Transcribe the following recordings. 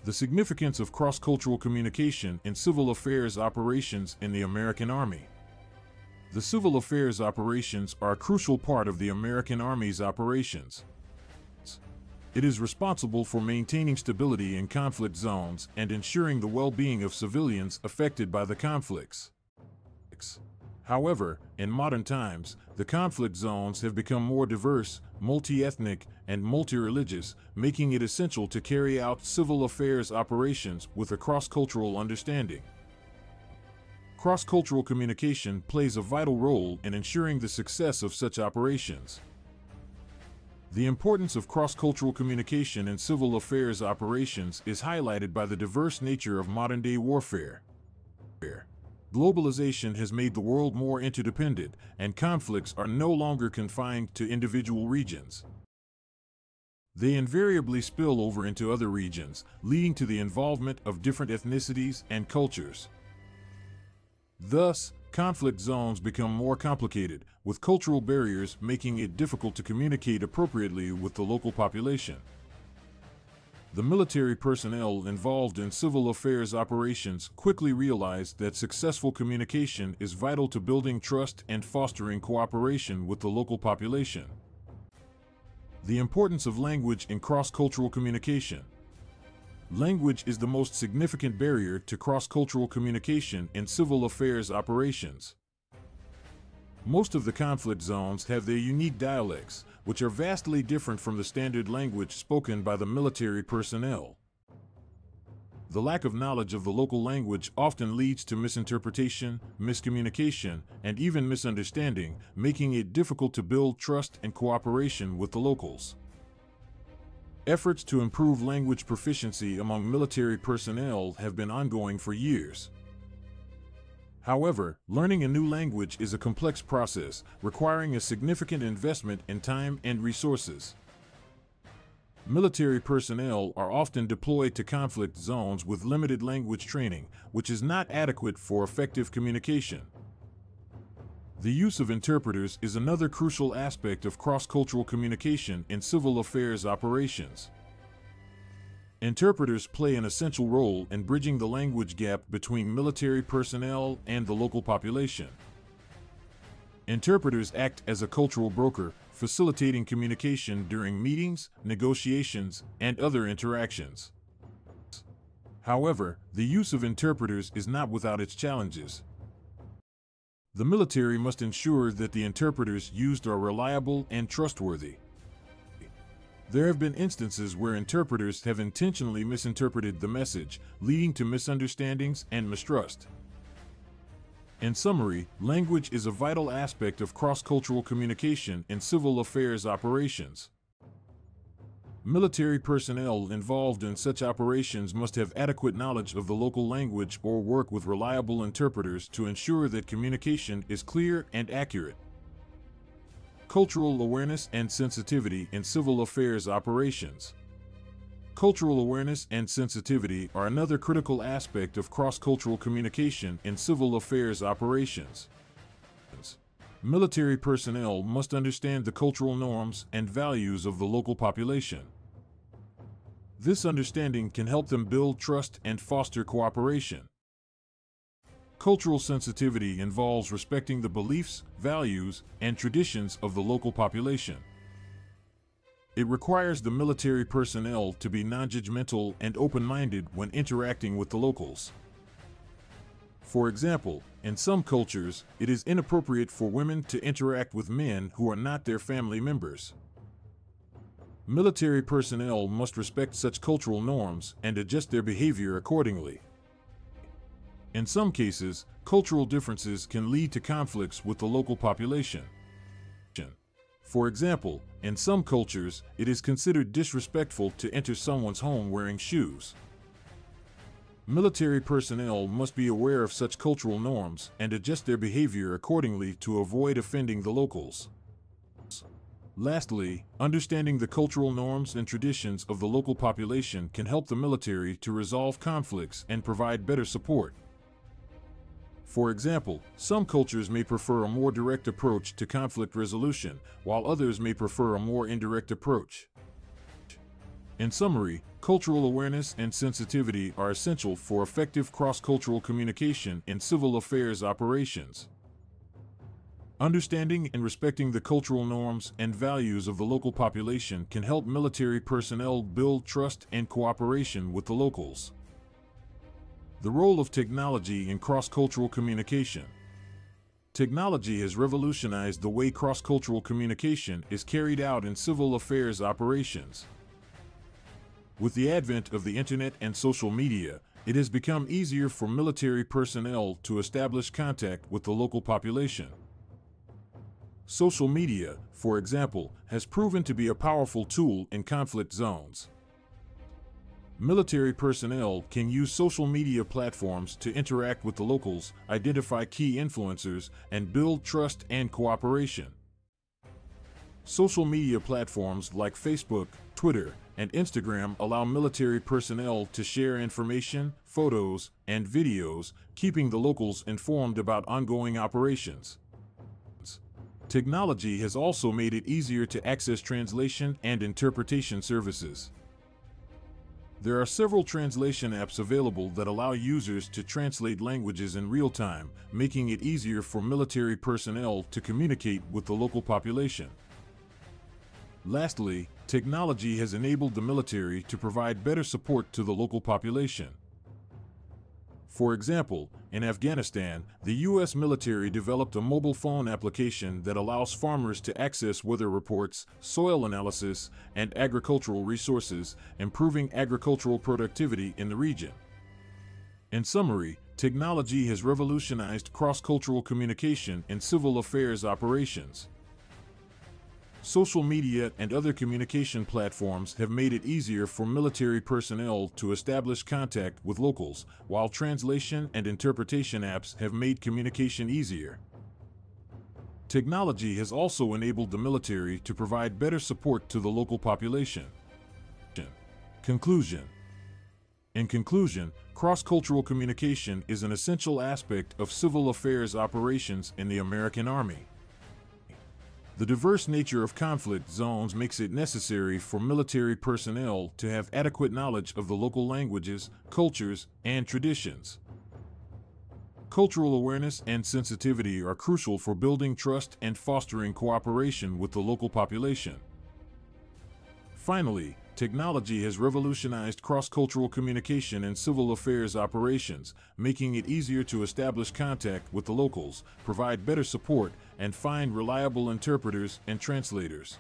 The significance of cross-cultural communication in civil affairs operations in the American Army. The civil affairs operations are a crucial part of the American Army's operations. It is responsible for maintaining stability in conflict zones and ensuring the well-being of civilians affected by the conflicts. However, in modern times, the conflict zones have become more diverse, multi-ethnic, and multi-religious, making it essential to carry out civil affairs operations with a cross-cultural understanding. Cross-cultural communication plays a vital role in ensuring the success of such operations. The importance of cross-cultural communication in civil affairs operations is highlighted by the diverse nature of modern-day warfare. Globalization has made the world more interdependent, and conflicts are no longer confined to individual regions. They invariably spill over into other regions, leading to the involvement of different ethnicities and cultures. Thus, conflict zones become more complicated, with cultural barriers making it difficult to communicate appropriately with the local population. The military personnel involved in civil affairs operations quickly realized that successful communication is vital to building trust and fostering cooperation with the local population. The importance of language in cross-cultural communication. Language is the most significant barrier to cross-cultural communication in civil affairs operations. Most of the conflict zones have their unique dialects, which are vastly different from the standard language spoken by the military personnel. The lack of knowledge of the local language often leads to misinterpretation, miscommunication, and even misunderstanding, making it difficult to build trust and cooperation with the locals. Efforts to improve language proficiency among military personnel have been ongoing for years. However, learning a new language is a complex process, requiring a significant investment in time and resources. Military personnel are often deployed to conflict zones with limited language training, which is not adequate for effective communication. The use of interpreters is another crucial aspect of cross-cultural communication in civil affairs operations. Interpreters play an essential role in bridging the language gap between military personnel and the local population. Interpreters act as a cultural broker, facilitating communication during meetings, negotiations, and other interactions. However, the use of interpreters is not without its challenges. The military must ensure that the interpreters used are reliable and trustworthy. There have been instances where interpreters have intentionally misinterpreted the message, leading to misunderstandings and mistrust. In summary, language is a vital aspect of cross-cultural communication in civil affairs operations. Military personnel involved in such operations must have adequate knowledge of the local language or work with reliable interpreters to ensure that communication is clear and accurate. Cultural awareness and sensitivity in civil affairs operations. Cultural awareness and sensitivity are another critical aspect of cross-cultural communication in civil affairs operations. Military personnel must understand the cultural norms and values of the local population. This understanding can help them build trust and foster cooperation. Cultural sensitivity involves respecting the beliefs, values, and traditions of the local population. It requires the military personnel to be non-judgmental and open-minded when interacting with the locals. For example, in some cultures, it is inappropriate for women to interact with men who are not their family members. Military personnel must respect such cultural norms and adjust their behavior accordingly. In some cases, cultural differences can lead to conflicts with the local population. For example, in some cultures, it is considered disrespectful to enter someone's home wearing shoes. Military personnel must be aware of such cultural norms and adjust their behavior accordingly to avoid offending the locals. Lastly, understanding the cultural norms and traditions of the local population can help the military to resolve conflicts and provide better support. For example, some cultures may prefer a more direct approach to conflict resolution, while others may prefer a more indirect approach. In summary, Cultural awareness and sensitivity are essential for effective cross-cultural communication in civil affairs operations. Understanding and respecting the cultural norms and values of the local population can help military personnel build trust and cooperation with the locals. The role of technology in cross-cultural communication. Technology has revolutionized the way cross-cultural communication is carried out in civil affairs operations. With the advent of the internet and social media, it has become easier for military personnel to establish contact with the local population. Social media, for example, has proven to be a powerful tool in conflict zones. Military personnel can use social media platforms to interact with the locals, identify key influencers, and build trust and cooperation. Social media platforms like Facebook, Twitter, and Instagram allow military personnel to share information, photos, and videos, keeping the locals informed about ongoing operations. Technology has also made it easier to access translation and interpretation services. There are several translation apps available that allow users to translate languages in real time, making it easier for military personnel to communicate with the local population. Lastly, technology has enabled the military to provide better support to the local population. For example, in Afghanistan, the U.S. military developed a mobile phone application that allows farmers to access weather reports, soil analysis, and agricultural resources, improving agricultural productivity in the region. In summary, technology has revolutionized cross-cultural communication in civil affairs operations. Social media and other communication platforms have made it easier for military personnel to establish contact with locals, while translation and interpretation apps have made communication easier. Technology has also enabled the military to provide better support to the local population. Conclusion. In conclusion, cross-cultural communication is an essential aspect of civil affairs operations in the American Army. The diverse nature of conflict zones makes it necessary for military personnel to have adequate knowledge of the local languages, cultures, and traditions. Cultural awareness and sensitivity are crucial for building trust and fostering cooperation with the local population. Finally, technology has revolutionized cross-cultural communication in civil affairs operations, making it easier to establish contact with the locals, provide better support, and find reliable interpreters and translators.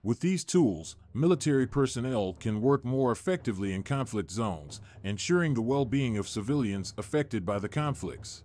With these tools, military personnel can work more effectively in conflict zones, ensuring the well-being of civilians affected by the conflicts.